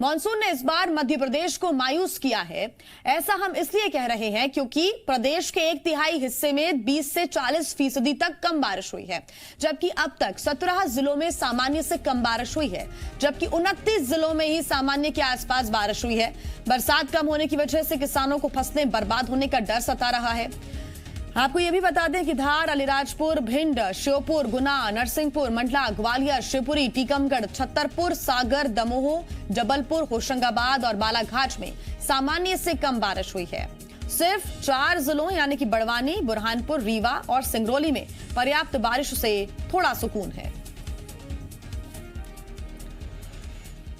Monsoon ने इस बार मध्य प्रदेश को मायूस किया है। ऐसा हम इसलिए कह रहे हैं क्योंकि प्रदेश के 1/3 हिस्से में 20 से 40% तक कम बारिश हुई है, जबकि अब तक 17 जिलों में सामान्य से कम बारिश हुई है, जबकि 29 जिलों में ही सामान्य के आसपास बारिश हुई है। बरसात कम होने की वजह से किसानों को फसलें बर्बाद होने का डर सता रहा है। आपको यह भी बता दें कि धार, अलीराजपुर, भिंड, श्योपुर, गुना, नरसिंहपुर, मंडला, ग्वालियर, शिवपुरी, टीकमगढ़, छतरपुर, सागर, दमोह, जबलपुर, होशंगाबाद और बालाघाट में सामान्य से कम बारिश हुई है। सिर्फ 4 जिलों यानी कि बड़वानी, बुरहानपुर, रीवा और सिंगरौली में पर्याप्त बारिश से थोड़ा सुकून है।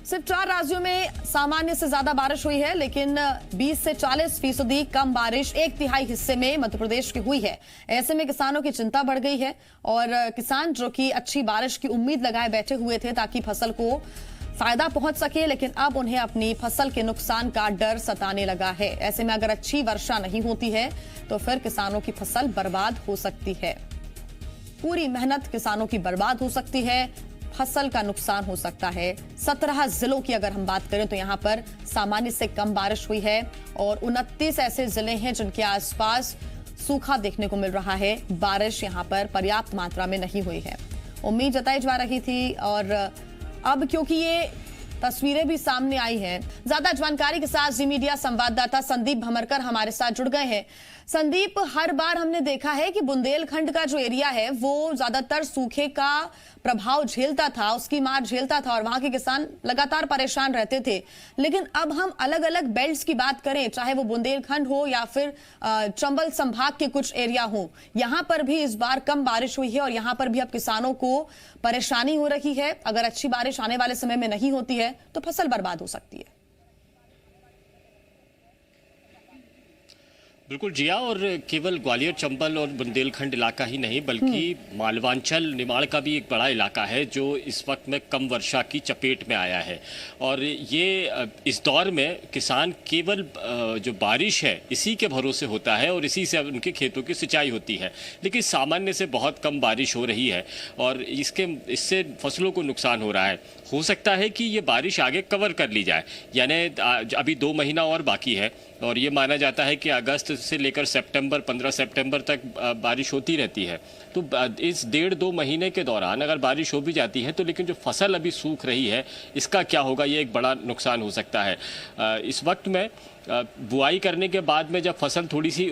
सिर्फ 4 राज्यों में सामान्य से ज्यादा बारिश हुई है, लेकिन 20 से 40% कम बारिश 1/3 हिस्से में मध्य प्रदेश की हुई है। ऐसे में किसानों की चिंता बढ़ गई है और किसान जो कि अच्छी बारिश की उम्मीद लगाए बैठे हुए थे ताकि फसल को फायदा पहुंच सके, लेकिन अब उन्हें अपनी फसल के नुकसान का डर सताने लगा है। ऐसे में अगर अच्छी वर्षा नहीं होती है तो फिर किसानों की फसल बर्बाद हो सकती है। पूरी मेहनत किसानों की बर्बाद हो सकती है, फसल का नुकसान हो सकता है। 17 जिलों की अगर हम बात करें तो यहां पर सामान्य से कम बारिश हुई है और 29 ऐसे जिले हैं जिनके आसपास सूखा देखने को मिल रहा है। बारिश यहां पर पर्याप्त मात्रा में नहीं हुई है। उम्मीद जताई जा रही थी और अब क्योंकि ये तस्वीरें भी सामने आई हैं, ज्यादा जानकारी के साथ जी मीडिया संवाददाता संदीप भमरकर हमारे साथ जुड़ गए हैं। संदीप, हर बार हमने देखा है कि बुंदेलखंड का जो एरिया है वो ज्यादातर सूखे का प्रभाव झेलता था, उसकी मार झेलता था और वहां के किसान लगातार परेशान रहते थे। लेकिन अब हम अलग अलग बेल्ट्स की बात करें, चाहे वो बुंदेलखंड हो या फिर चंबल संभाग के कुछ एरिया हो, यहां पर भी इस बार कम बारिश हुई है और यहां पर भी अब किसानों को परेशानी हो रही है। अगर अच्छी बारिश आने वाले समय में नहीं होती है तो फसल बर्बाद हो सकती है। बिल्कुल जिया, और केवल ग्वालियर, चंबल और बुंदेलखंड इलाका ही नहीं बल्कि मालवांचल, निमाड़ का भी एक बड़ा इलाका है जो इस वक्त में कम वर्षा की चपेट में आया है। और ये इस दौर में किसान केवल जो बारिश है इसी के भरोसे होता है और इसी से उनके खेतों की सिंचाई होती है। लेकिन सामान्य से बहुत कम बारिश हो रही है और इससे फसलों को नुकसान हो रहा है। हो सकता है कि ये बारिश आगे कवर कर ली जाए, यानी अभी 2 महीना और बाकी है और ये माना जाता है कि अगस्त से लेकर सितंबर, 15 सितंबर तक बारिश होती रहती है। तो इस 1.5-2 महीने के दौरान अगर बारिश हो भी जाती है तो लेकिन जो फसल अभी सूख रही है इसका क्या होगा, ये एक बड़ा नुकसान हो सकता है। इस वक्त में बुआई करने के बाद में जब फसल थोड़ी सी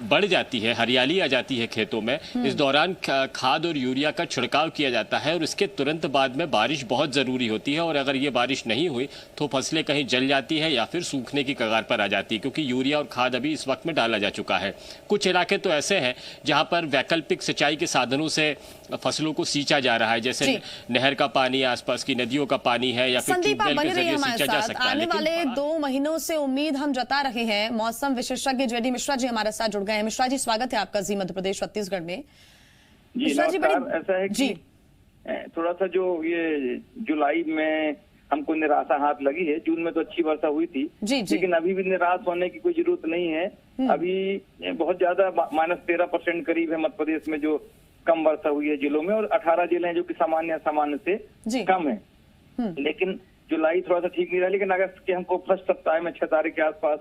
बढ़ जाती है, हरियाली आ जाती है खेतों में, इस दौरान खाद और यूरिया का छिड़काव किया जाता है और इसके तुरंत बाद में बारिश बहुत ज़रूरी होती है। और अगर ये बारिश नहीं हुई तो फसलें कहीं जल जाती है या फिर सूखने की कगार पर आ जाती है, क्योंकि यूरिया और खाद अभी इस वक्त में डाला जा चुका है। कुछ इलाके तो ऐसे हैं जहाँ पर वैकल्पिक सिंचाई के साधनों से फसलों को सींचा जा रहा है, जैसे नहर का पानी, आसपास की नदियों का पानी है या फिर ट्यूबवेल के जरिए सींचा जा सकता है। आने वाले 2 महीनों से उम्मीद हम जता रहे हैं। मौसम विशेषज्ञ जेडी मिश्रा जी हमारे साथ जुड़ गए हैं। मिश्रा जी, स्वागत है आपका जी मध्य प्रदेश छत्तीसगढ़ में। मिश्रा जी, ऐसा है कि थोड़ा सा जो ये जुलाई में हमको निराशा हाथ लगी है। जून में तो अच्छी वर्षा हुई थी लेकिन अभी भी निराश होने की कोई जरूरत नहीं है। अभी बहुत ज्यादा -13% करीब है मध्य प्रदेश में जो कम वर्षा हुई है जिलों में, और 18 जिले हैं जो कि सामान्य से कम है। लेकिन जुलाई थोड़ा सा ठीक नहीं रहा, लेकिन अगस्त के हमको फर्स्ट सप्ताह में 6 तारीख के आसपास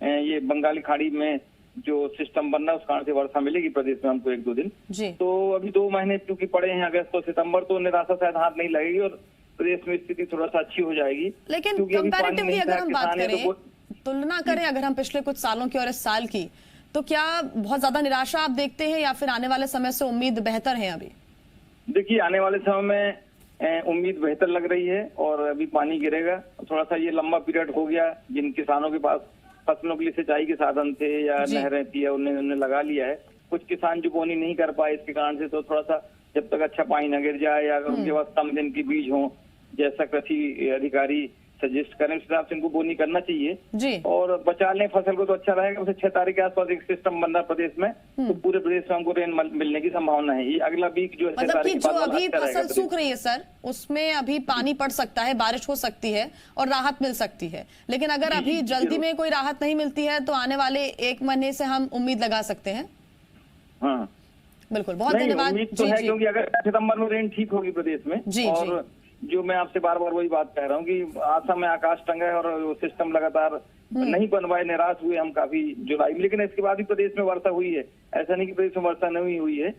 ये बंगाली खाड़ी में जो सिस्टम बन रहा है उस कारण से वर्षा मिलेगी प्रदेश में हमको 1-2 दिन। तो अभी 2 महीने क्योंकि पड़े हैं, अगस्त और सितंबर, तो निराशा शायद हाथ नहीं लगेगी और प्रदेश में स्थिति थोड़ा सा अच्छी हो जाएगी। लेकिन कंपैरेटिवली अगर हम बात करें, तुलना करें अगर हम पिछले कुछ सालों की और इस साल की, तो क्या बहुत ज्यादा निराशा आप देखते हैं या फिर आने वाले समय से उम्मीद बेहतर है? अभी देखिए, आने वाले समय में उम्मीद बेहतर लग रही है और अभी पानी गिरेगा। थोड़ा सा ये लंबा पीरियड हो गया, जिन किसानों के पास फसलों के लिए सिंचाई के साधन थे या नहरें थी उन्होंने लगा लिया है। कुछ किसान जो बोनी नहीं कर पाए इसके कारण से, तो थोड़ा सा जब तक अच्छा पानी न गिर जाए या अगर उनके पास कम दिन की बीज हो, जैसा कृषि अधिकारी सजेस्ट करें उस हिसाब से इनको बोनी करना चाहिए और बचा लें फसल को तो अच्छा रहेगा। उसे 6 तारीख के आसपास एक सिस्टम बन रहा प्रदेश में, तो पूरे प्रदेश में हमको रेन मिलने की संभावना है। ये अगला वीक जो है मतलब कि जो अभी फसल सूख रही है सर, उसमें अभी पानी पड़ सकता है, बारिश हो सकती है और राहत मिल सकती है। लेकिन अगर अभी जल्दी में कोई राहत नहीं मिलती है तो आने वाले 1 महीने से हम उम्मीद लगा सकते हैं। हाँ बिल्कुल, बहुत धन्यवाद। उम्मीद तो है क्योंकि अगर सितंबर में रेन ठीक होगी प्रदेश में और जो मैं आपसे बार बार वही बात कह रहा हूँ कि आशा में आकाश टंगा है और वो सिस्टम लगातार नहीं बन पाए, निराश हुए हम काफी जुलाई में। लेकिन इसके बाद भी प्रदेश में वर्षा हुई है, ऐसा नहीं कि प्रदेश में वर्षा नहीं हुई है।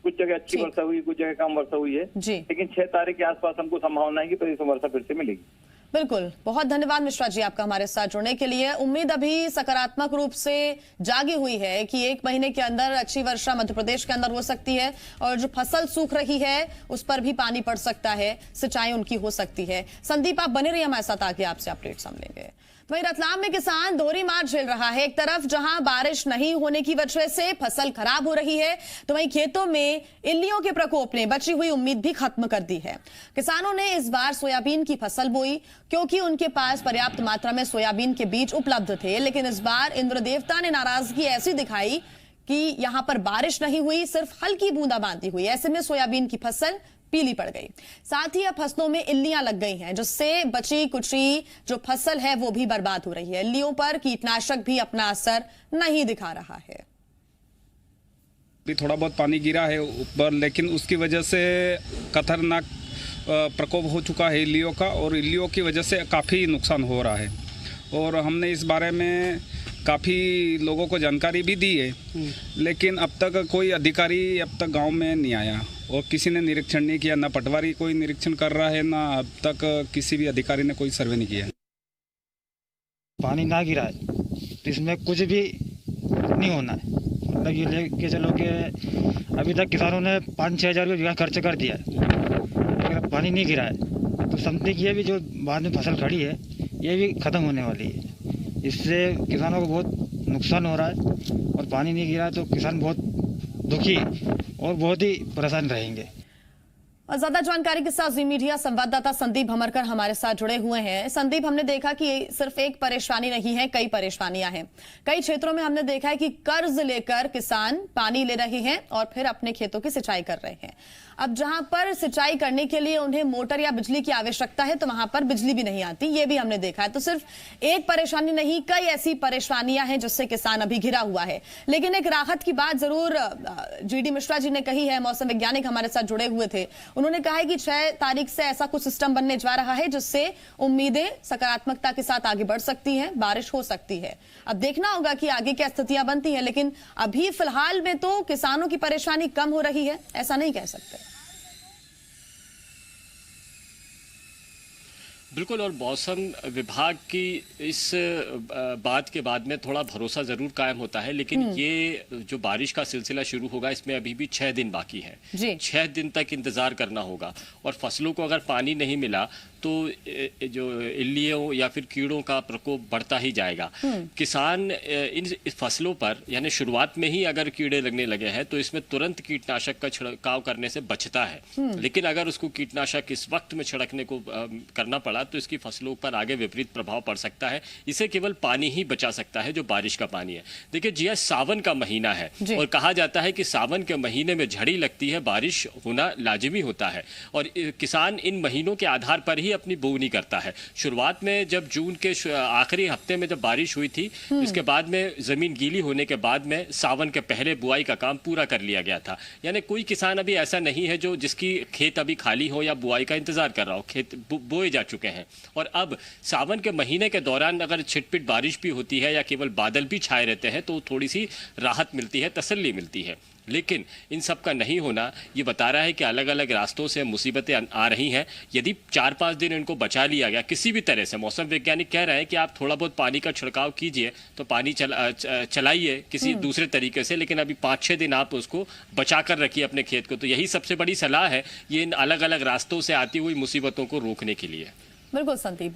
कुछ जगह अच्छी वर्षा हुई, कुछ जगह कम वर्षा हुई है, लेकिन 6 तारीख के आसपास हमको संभावना है कि प्रदेश में वर्षा फिर से मिलेगी। बिल्कुल, बहुत धन्यवाद मिश्रा जी आपका हमारे साथ जुड़ने के लिए। उम्मीद अभी सकारात्मक रूप से जागी हुई है कि 1 महीने के अंदर अच्छी वर्षा मध्य प्रदेश के अंदर हो सकती है और जो फसल सूख रही है उस पर भी पानी पड़ सकता है, सिंचाई उनकी हो सकती है। संदीप, आप बने रहिए हमारे साथ, आगे आपसे अपडेट्स हम लेंगे। वहीं रतलाम में किसान दोहरी मार झेल रहा है। एक तरफ जहां बारिश नहीं होने की वजह से फसल खराब हो रही है, तो वहीं खेतों में इल्लियों के प्रकोप ने बची हुई उम्मीद भी खत्म कर दी है। किसानों ने इस बार सोयाबीन की फसल बोई क्योंकि उनके पास पर्याप्त मात्रा में सोयाबीन के बीज उपलब्ध थे, लेकिन इस बार इंद्र देवता ने नाराजगी ऐसी दिखाई कि यहां पर बारिश नहीं हुई, सिर्फ हल्की बूंदाबांदी हुई। ऐसे में सोयाबीन की फसल पीली पड़ गई। साथ ही अब फसलों में इल्लियां लग गई हैं, जिससे बची कुची जो फसल है वो भी बर्बाद हो रही है। इल्लियों पर कीटनाशक भी अपना असर नहीं दिखा रहा है। भी थोड़ा बहुत पानी गिरा है ऊपर, लेकिन उसकी वजह से खतरनाक प्रकोप हो चुका है इल्लियों का, और इल्लियों की वजह से काफ़ी नुकसान हो रहा है। और हमने इस बारे में काफ़ी लोगों को जानकारी भी दी है, लेकिन अब तक कोई अधिकारी अब तक गांव में नहीं आया और किसी ने निरीक्षण नहीं किया। ना पटवारी कोई निरीक्षण कर रहा है, ना अब तक किसी भी अधिकारी ने कोई सर्वे नहीं किया। पानी ना गिरा है तो इसमें कुछ भी नहीं होना है। मतलब ये लेके चलो कि अभी तक किसानों ने 5-6 हज़ार रुपये खर्च कर दिया है, अगर पानी नहीं गिरा है तो समझते कि ये भी जो बाद में फसल खड़ी है ये भी ख़त्म होने वाली है। इससे किसानों को बहुत नुकसान हो रहा है और पानी नहीं गिरा तो किसान बहुत दुखी और बहुत ही परेशान रहेंगे। और ज्यादा जानकारी के साथ जी मीडिया संवाददाता संदीप भमरकर हमारे साथ जुड़े हुए हैं। संदीप, हमने देखा कि सिर्फ एक परेशानी नहीं है, कई परेशानियां हैं। कई क्षेत्रों में हमने देखा है कि कर्ज लेकर किसान पानी ले रहे हैं और फिर अपने खेतों की सिंचाई कर रहे हैं। अब जहां पर सिंचाई करने के लिए उन्हें मोटर या बिजली की आवश्यकता है तो वहां पर बिजली भी नहीं आती, ये भी हमने देखा है। तो सिर्फ एक परेशानी नहीं, कई ऐसी परेशानियां हैं जिससे किसान अभी घिरा हुआ है। लेकिन एक राहत की बात जरूर जीडी मिश्रा जी ने कही है, मौसम वैज्ञानिक हमारे साथ जुड़े हुए थे। उन्होंने कहा है कि 6 तारीख से ऐसा कुछ सिस्टम बनने जा रहा है जिससे उम्मीदें सकारात्मकता के साथ आगे बढ़ सकती हैं, बारिश हो सकती है। अब देखना होगा कि आगे क्या स्थितियां बनती हैं, लेकिन अभी फिलहाल में तो किसानों की परेशानी कम हो रही है, ऐसा नहीं कह सकते। बिल्कुल, और मौसम विभाग की इस बात के बाद में थोड़ा भरोसा ज़रूर कायम होता है, लेकिन ये जो बारिश का सिलसिला शुरू होगा इसमें अभी भी 6 दिन बाकी है। 6 दिन तक इंतज़ार करना होगा और फसलों को अगर पानी नहीं मिला तो जो इल्लियों या फिर कीड़ों का प्रकोप बढ़ता ही जाएगा। किसान इन फसलों पर यानी शुरुआत में ही अगर कीड़े लगने लगे हैं तो इसमें तुरंत कीटनाशक का छिड़काव करने से बचता है, लेकिन अगर उसको कीटनाशक इस वक्त में छिड़कने को करना पड़ा तो इसकी फसलों पर आगे विपरीत प्रभाव पड़ सकता है। इसे केवल पानी ही बचा सकता है, जो बारिश का पानी है। देखिए जिया, सावन का महीना है और कहा जाता है कि सावन के महीने में झड़ी लगती है, बारिश होना लाजिमी होता है और किसान इन महीनों के आधार पर ही अपनी बोवनी करता है। शुरुआत में जब जून के आखिरी हफ्ते में जब बारिश हुई थी, इसके बाद में जमीन गीली होने के बाद में सावन के पहले बुआई का काम पूरा कर लिया गया था। यानी कोई किसान अभी ऐसा नहीं है जो जिसकी खेत अभी खाली हो या बुआई का इंतजार कर रहा हो, खेत बोए जा चुके हैं। और अब सावन के महीने के दौरान अगर छिटपिट बारिश भी होती है या केवल बादल भी छाए रहते हैं तो थोड़ी सी राहत मिलती है, तसल्ली मिलती है। लेकिन इन सब का नहीं होना ये बता रहा है कि अलग अलग रास्तों से मुसीबतें आ रही हैं। यदि 4-5 दिन इनको बचा लिया गया किसी भी तरह से, मौसम वैज्ञानिक कह रहे हैं कि आप थोड़ा बहुत पानी का छिड़काव कीजिए, तो पानी चलाइए किसी दूसरे तरीके से, लेकिन अभी 5-6 दिन आप उसको बचा कर रखिए अपने खेत को। तो यही सबसे बड़ी सलाह है ये इन अलग अलग रास्तों से आती हुई मुसीबतों को रोकने के लिए। बिल्कुल संदीप।